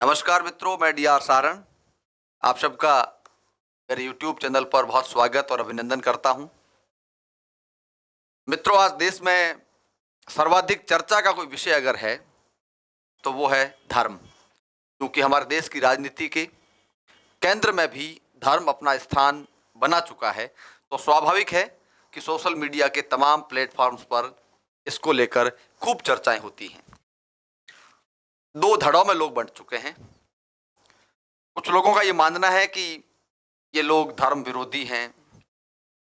नमस्कार मित्रों, मैं डीआर सारण आप सबका मेरे यूट्यूब चैनल पर बहुत स्वागत और अभिनंदन करता हूं। मित्रों, आज देश में सर्वाधिक चर्चा का कोई विषय अगर है तो वो है धर्म, क्योंकि हमारे देश की राजनीति के केंद्र में भी धर्म अपना स्थान बना चुका है। तो स्वाभाविक है कि सोशल मीडिया के तमाम प्लेटफॉर्म्स पर इसको लेकर खूब चर्चाएं होती हैं। दो धड़ों में लोग बंट चुके हैं। कुछ लोगों का ये मानना है कि ये लोग धर्म विरोधी हैं,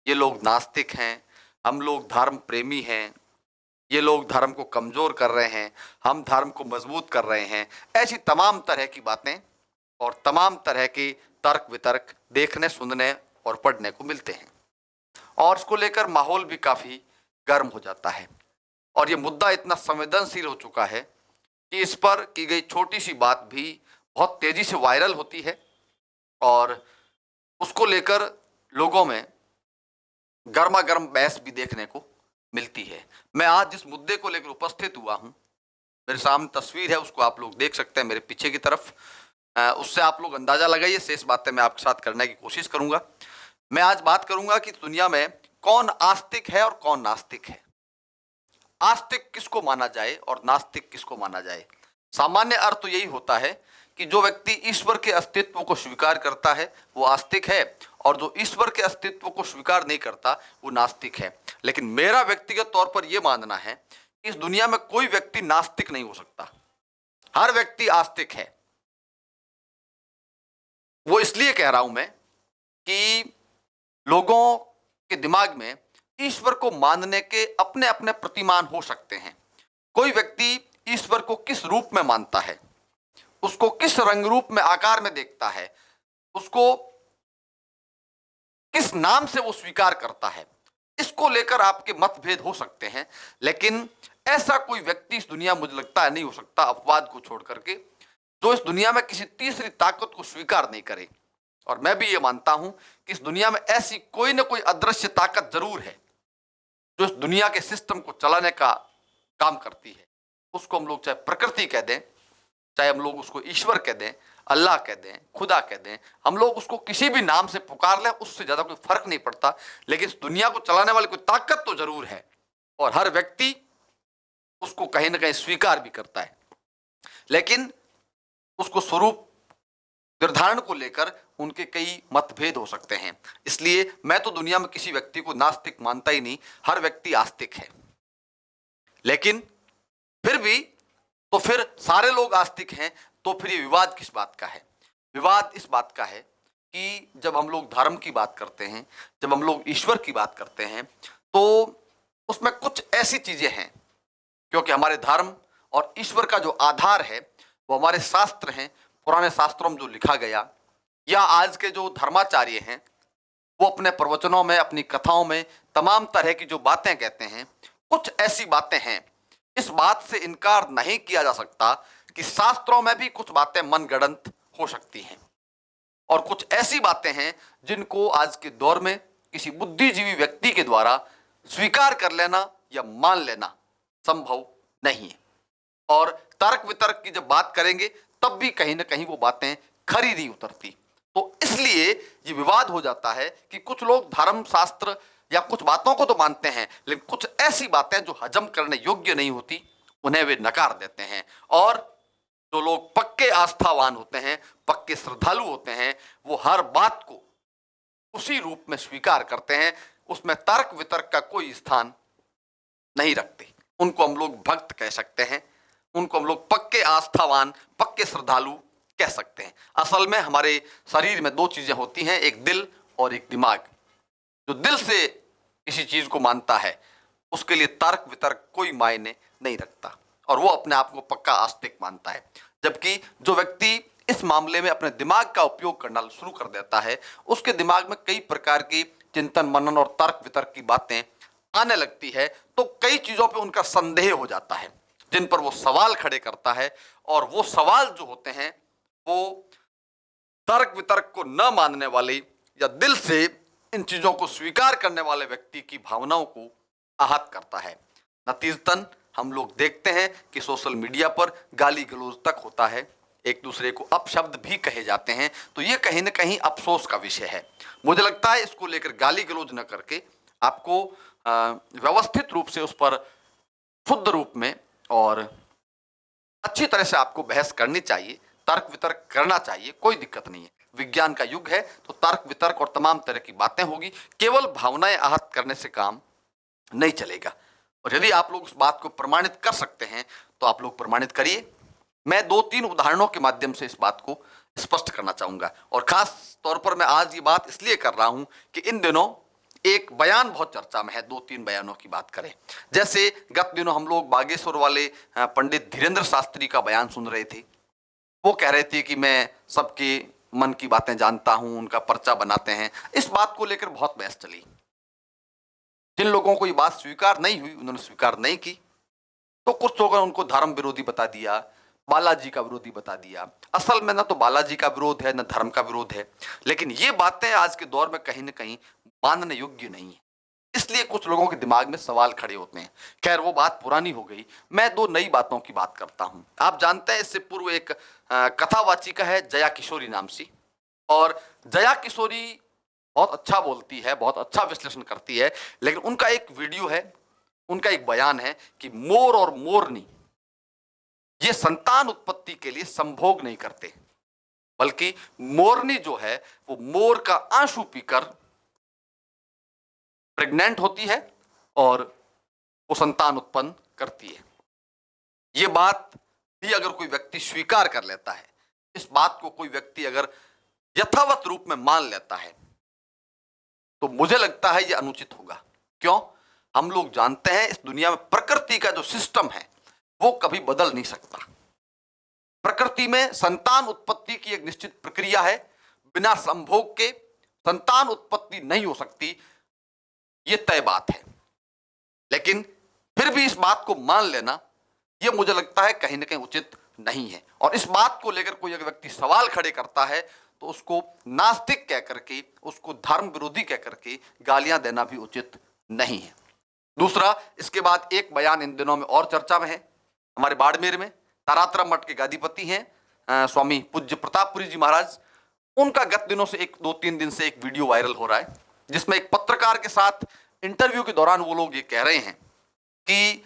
ये लोग नास्तिक हैं, हम लोग धर्म प्रेमी हैं, ये लोग धर्म को कमज़ोर कर रहे हैं, हम धर्म को मजबूत कर रहे हैं। ऐसी तमाम तरह की बातें और तमाम तरह के तर्क वितर्क देखने, सुनने और पढ़ने को मिलते हैं और इसको लेकर माहौल भी काफ़ी गर्म हो जाता है। और ये मुद्दा इतना संवेदनशील हो चुका है कि इस पर की गई छोटी सी बात भी बहुत तेज़ी से वायरल होती है और उसको लेकर लोगों में गर्मा गर्म बहस भी देखने को मिलती है। मैं आज जिस मुद्दे को लेकर उपस्थित हुआ हूं, मेरे सामने तस्वीर है, उसको आप लोग देख सकते हैं मेरे पीछे की तरफ। उससे आप लोग अंदाजा लगाइए। शेष बातें मैं आपके साथ करने की कोशिश करूंगा। मैं आज बात करूंगा कि दुनिया में कौन आस्तिक है और कौन नास्तिक है, आस्तिक किसको माना जाए और नास्तिक किसको माना जाए। सामान्य अर्थ तो यही होता है कि जो व्यक्ति ईश्वर के अस्तित्व को स्वीकार करता है वो आस्तिक है और जो ईश्वर के अस्तित्व को स्वीकार नहीं करता वो नास्तिक है। लेकिन मेरा व्यक्तिगत तौर पर यह मानना है कि इस दुनिया में कोई व्यक्ति नास्तिक नहीं हो सकता, हर व्यक्ति आस्तिक है। वो इसलिए कह रहा हूं मैं कि लोगों के दिमाग में ईश्वर को मानने के अपने अपने प्रतिमान हो सकते हैं। कोई व्यक्ति ईश्वर को किस रूप में मानता है, उसको किस रंग रूप में, आकार में देखता है, उसको किस नाम से वो स्वीकार करता है, इसको लेकर आपके मतभेद हो सकते हैं। लेकिन ऐसा कोई व्यक्ति इस दुनिया, मुझे लगता है, नहीं हो सकता, अपवाद को छोड़ करके, जो इस दुनिया में किसी तीसरी ताकत को स्वीकार नहीं करे। और मैं भी ये मानता हूं कि इस दुनिया में ऐसी कोई ना कोई अदृश्य ताकत जरूर है जो इस दुनिया के सिस्टम को चलाने का काम करती है। उसको हम लोग चाहे प्रकृति कह दें, चाहे हम लोग उसको ईश्वर कह दें, अल्लाह कह दें, खुदा कह दें, हम लोग उसको किसी भी नाम से पुकार लें, उससे ज़्यादा कोई फर्क नहीं पड़ता। लेकिन इस दुनिया को चलाने वाली कोई ताकत तो जरूर है और हर व्यक्ति उसको कहीं ना कहीं स्वीकार भी करता है। लेकिन उसको स्वरूप निर्धारण को लेकर उनके कई मतभेद हो सकते हैं। इसलिए मैं तो दुनिया में किसी व्यक्ति को नास्तिक मानता ही नहीं, हर व्यक्ति आस्तिक है। लेकिन फिर भी, तो फिर सारे लोग आस्तिक हैं, तो फिर ये विवाद किस बात का है? विवाद इस बात का है कि जब हम लोग धर्म की बात करते हैं, जब हम लोग ईश्वर की बात करते हैं, तो उसमें कुछ ऐसी चीजें हैं, क्योंकि हमारे धर्म और ईश्वर का जो आधार है वो हमारे शास्त्र हैं। पुराने शास्त्रों में जो लिखा गया, या आज के जो धर्माचार्य हैं वो अपने प्रवचनों में, अपनी कथाओं में तमाम तरह की जो बातें कहते हैं, कुछ ऐसी बातें हैं, इस बात से इनकार नहीं किया जा सकता कि शास्त्रों में भी कुछ बातें मनगढ़ंत हो सकती हैं और कुछ ऐसी बातें हैं जिनको आज के दौर में किसी बुद्धिजीवी व्यक्ति के द्वारा स्वीकार कर लेना या मान लेना संभव नहीं है। और तर्क वितर्क की जब बात करेंगे तब भी कहीं ना कहीं वो बातें खरी नहीं उतरती। तो इसलिए ये विवाद हो जाता है कि कुछ लोग धर्म शास्त्र या कुछ बातों को तो मानते हैं, लेकिन कुछ ऐसी बातें जो हजम करने योग्य नहीं होती उन्हें वे नकार देते हैं। और जो लोग पक्के आस्थावान होते हैं, पक्के श्रद्धालु होते हैं, वो हर बात को उसी रूप में स्वीकार करते हैं, उसमें तर्क वितर्क का कोई स्थान नहीं रखते। उनको हम लोग भक्त कह सकते हैं, उनको हम लोग पक्के आस्थावान, पक्के श्रद्धालु कह सकते हैं। असल में हमारे शरीर में दो चीजें होती हैं, एक दिल और एक दिमाग। जो दिल से किसी चीज को मानता है उसके लिए तर्क वितर्क कोई मायने नहीं रखता और वो अपने आप को पक्का आस्तिक मानता है। जबकि जो व्यक्ति इस मामले में अपने दिमाग का उपयोग करना शुरू कर देता है, उसके दिमाग में कई प्रकार की चिंतन मनन और तर्क वितर्क की बातें आने लगती है, तो कई चीजों पे उनका संदेह हो जाता है जिन पर वो सवाल खड़े करता है। और वो सवाल जो होते हैं वो तर्क वितर्क को न मानने वाले या दिल से इन चीजों को स्वीकार करने वाले व्यक्ति की भावनाओं को आहत करता है। नतीजतन हम लोग देखते हैं कि सोशल मीडिया पर गाली गलौज तक होता है, एक दूसरे को अपशब्द भी कहे जाते हैं, तो ये कहीं ना कहीं अफसोस का विषय है। मुझे लगता है इसको लेकर गाली गलौज न करके आपको व्यवस्थित रूप से उस पर शुद्ध रूप में और अच्छी तरह से आपको बहस करनी चाहिए, तर्क वितर्क करना चाहिए, कोई दिक्कत नहीं है। विज्ञान का युग है तो तर्क वितर्क और तमाम तरह की बातें होगी, केवल भावनाएं आहत करने से काम नहीं चलेगा। और यदि आप लोग उस बात को प्रमाणित कर सकते हैं तो आप लोग प्रमाणित करिए। मैं 2-3 उदाहरणों के माध्यम से इस बात को स्पष्ट करना चाहूंगा, और खास तौर पर मैं आज ये बात इसलिए कर रहा हूं कि इन दिनों एक बयान बहुत चर्चा में है। 2-3 बयानों की बात करें, जैसे गत दिनों हम लोग बागेश्वर वाले पंडित धीरेन्द्र शास्त्री का बयान सुन रहे थे। वो कह रहे थे कि मैं सबके मन की बातें जानता हूं, उनका पर्चा बनाते हैं। इस बात को लेकर बहुत बहस चली। जिन लोगों को ये बात स्वीकार नहीं हुई, उन्होंने स्वीकार नहीं की, तो कुछ लोगों ने उनको धर्म विरोधी बता दिया, बालाजी का विरोधी बता दिया। असल में ना तो बालाजी का विरोध है, ना धर्म का विरोध है, लेकिन ये बातें आज के दौर में कहीं ना कहीं मानने योग्य नहीं है, इसलिए कुछ लोगों के दिमाग में सवाल खड़े होते हैं। खैर, वो बात पुरानी हो गई। मैं 2 नई बातों की बात करता हूं। आप जानते हैं, इससे पूर्व एक कथावाचिका है जया किशोरी नाम से, और जया किशोरी बहुत अच्छा बोलती है, बहुत अच्छा विश्लेषण करती है, लेकिन उनका एक वीडियो है, उनका एक बयान है कि मोर और मोरनी ये संतान उत्पत्ति के लिए संभोग नहीं करते, बल्कि मोरनी जो है वो मोर का आंसू पीकर प्रेग्नेंट होती है और वो संतान उत्पन्न करती है। ये बात भी अगर कोई व्यक्ति स्वीकार कर लेता है, इस बात को कोई व्यक्ति अगर यथावत रूप में मान लेता है, तो मुझे लगता है ये अनुचित होगा। क्यों? हम लोग जानते हैं इस दुनिया में प्रकृति का जो सिस्टम है वो कभी बदल नहीं सकता। प्रकृति में संतान उत्पत्ति की एक निश्चित प्रक्रिया है, बिना संभोग के संतान उत्पत्ति नहीं हो सकती, ये तय बात है। लेकिन फिर भी इस बात को मान लेना, ये मुझे लगता है कहीं ना कहीं उचित नहीं है। और इस बात को लेकर कोई अगर व्यक्ति सवाल खड़े करता है तो उसको नास्तिक कह करके, उसको धर्म विरोधी कह करके गालियां देना भी उचित नहीं है। दूसरा, इसके बाद एक बयान इन दिनों में और चर्चा में है। हमारे बाड़मेर में तारातरा मठ के गादीपति हैं स्वामी पूज्य प्रतापपुरी जी महाराज। उनका गत दिनों से 2-3 दिन से एक वीडियो वायरल हो रहा है, जिसमें एक पत्रकार के साथ इंटरव्यू के दौरान वो लोग ये कह रहे हैं कि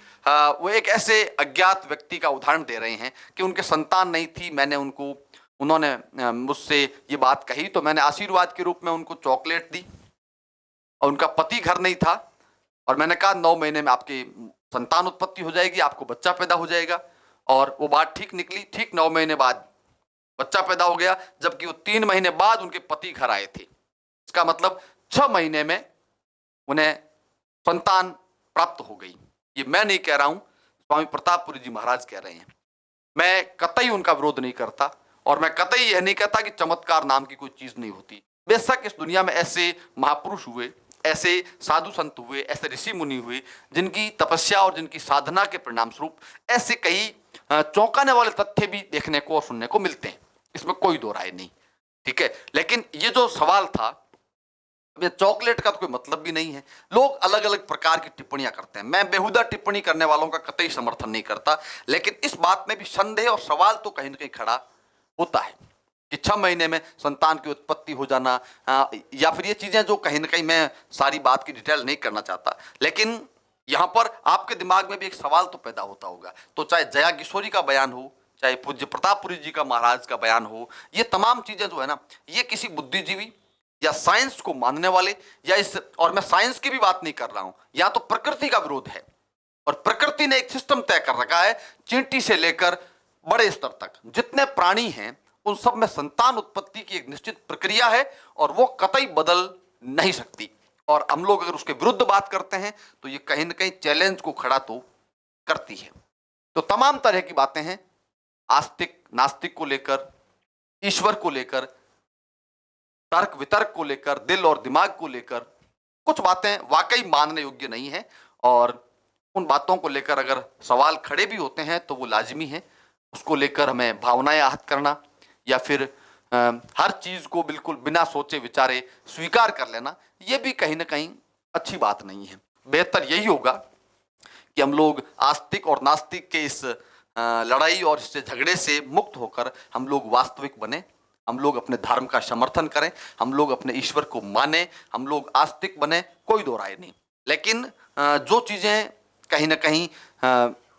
वो एक ऐसे अज्ञात व्यक्ति का उदाहरण दे रहे हैं कि उनके संतान नहीं थी, उन्होंने मुझसे ये बात कही तो मैंने आशीर्वाद के रूप में उनको चॉकलेट दी, और उनका पति घर नहीं था, और मैंने कहा 9 महीने में आपकी संतान उत्पत्ति हो जाएगी, आपको बच्चा पैदा हो जाएगा। और वो बात ठीक निकली। ठीक 9 महीने बाद बच्चा पैदा हो गया, जबकि वो 3 महीने बाद उनके पति घर आए थे। इसका मतलब 6 महीने में उन्हें संतान प्राप्त हो गई। ये मैं नहीं कह रहा हूं, स्वामी प्रतापपुरी जी महाराज कह रहे हैं। मैं कतई उनका विरोध नहीं करता, और मैं कतई यह नहीं कहता कि चमत्कार नाम की कोई चीज नहीं होती। बेशक इस दुनिया में ऐसे महापुरुष हुए, ऐसे साधु संत हुए, ऐसे ऋषि मुनि हुए, जिनकी तपस्या और जिनकी साधना के परिणाम स्वरूप ऐसे कई चौंकाने वाले तथ्य भी देखने को और सुनने को मिलते हैं, इसमें कोई दो राय नहीं, ठीक है। लेकिन ये जो सवाल था, चॉकलेट का तो कोई मतलब भी नहीं है। लोग अलग अलग प्रकार की टिप्पणियां करते हैं, मैं बेहुदा टिप्पणी करने वालों का कतई समर्थन नहीं करता, लेकिन इस बात में भी संदेह और सवाल तो कहीं ना कहीं खड़ा होता है कि 6 महीने में संतान की उत्पत्ति हो जाना, या फिर ये चीजें जो कहीं ना कहीं, मैं सारी बात की डिटेल नहीं करना चाहता, लेकिन यहां पर आपके दिमाग में भी एक सवाल तो पैदा होता होगा। तो चाहे जया किशोरी का बयान हो, चाहे पूज्य प्रतापपुरी जी का महाराज का बयान हो, ये तमाम चीजें जो है ना, ये किसी बुद्धिजीवी या साइंस को मानने वाले, या इस, और मैं साइंस की भी बात नहीं कर रहा हूं, या तो प्रकृति का विरोध है, और प्रकृति ने एक सिस्टम तय कर रखा है, चींटी से लेकर बड़े स्तर तक जितने प्राणी हैं उन सब में संतान उत्पत्ति की एक निश्चित प्रक्रिया है, और वो कतई बदल नहीं सकती। और हम लोग अगर उसके विरुद्ध बात करते हैं तो ये कहीं ना कहीं चैलेंज को खड़ा तो करती है। तो तमाम तरह की बातें हैं, आस्तिक नास्तिक को लेकर, ईश्वर को लेकर, तर्क वितर्क को लेकर, दिल और दिमाग को लेकर, कुछ बातें वाकई मानने योग्य नहीं है, और उन बातों को लेकर अगर सवाल खड़े भी होते हैं तो वो लाजमी है। उसको लेकर हमें भावनाएं आहत करना, या फिर हर चीज को बिल्कुल बिना सोचे विचारे स्वीकार कर लेना, ये भी कहीं ना कहीं अच्छी बात नहीं है। बेहतर यही होगा कि हम लोग आस्तिक और नास्तिक के इस लड़ाई और इससे झगड़े से मुक्त होकर हम लोग वास्तविक बने, हम लोग अपने धर्म का समर्थन करें, हम लोग अपने ईश्वर को माने, हम लोग आस्तिक बने, कोई दो राय नहीं। लेकिन जो चीज़ें कहीं ना कहीं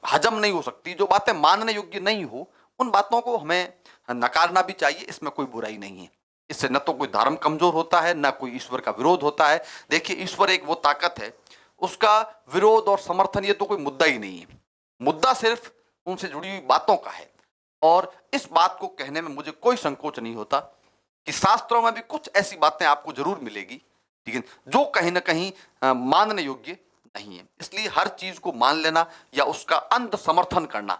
हजम नहीं हो सकती, जो बातें मानने योग्य नहीं हो, उन बातों को हमें नकारना भी चाहिए, इसमें कोई बुराई नहीं है। इससे न तो कोई धर्म कमजोर होता है, न कोई ईश्वर का विरोध होता है। देखिए, ईश्वर एक वो ताकत है, उसका विरोध और समर्थन ये तो कोई मुद्दा ही नहीं है। मुद्दा सिर्फ उनसे जुड़ी हुई बातों का है। और इस बात को कहने में मुझे कोई संकोच नहीं होता कि शास्त्रों में भी कुछ ऐसी बातें आपको जरूर मिलेगी, लेकिन जो कहीं ना कहीं मानने योग्य नहीं है। इसलिए हर चीज को मान लेना या उसका अंध समर्थन करना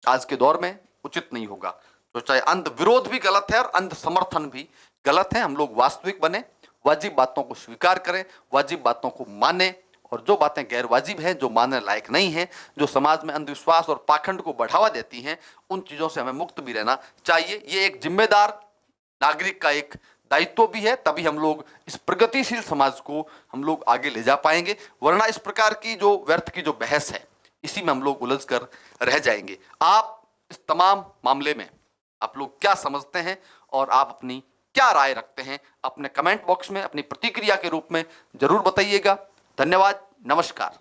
आज के दौर में उचित नहीं होगा। तो चाहे अंध विरोध भी गलत है और अंध समर्थन भी गलत है। हम लोग वास्तविक बने, वाजिब बातों को स्वीकार करें, वाजिब बातों को माने, और जो बातें गैर वाजिब हैं, जो मानने लायक नहीं हैं, जो समाज में अंधविश्वास और पाखंड को बढ़ावा देती हैं, उन चीज़ों से हमें मुक्त भी रहना चाहिए। ये एक जिम्मेदार नागरिक का एक दायित्व भी है, तभी हम लोग इस प्रगतिशील समाज को हम लोग आगे ले जा पाएंगे। वरना इस प्रकार की जो व्यर्थ की जो बहस है, इसी में हम लोग उलझ कर रह जाएंगे। आप इस तमाम मामले में आप लोग क्या समझते हैं और आप अपनी क्या राय रखते हैं, अपने कमेंट बॉक्स में अपनी प्रतिक्रिया के रूप में जरूर बताइएगा। धन्यवाद, नमस्कार।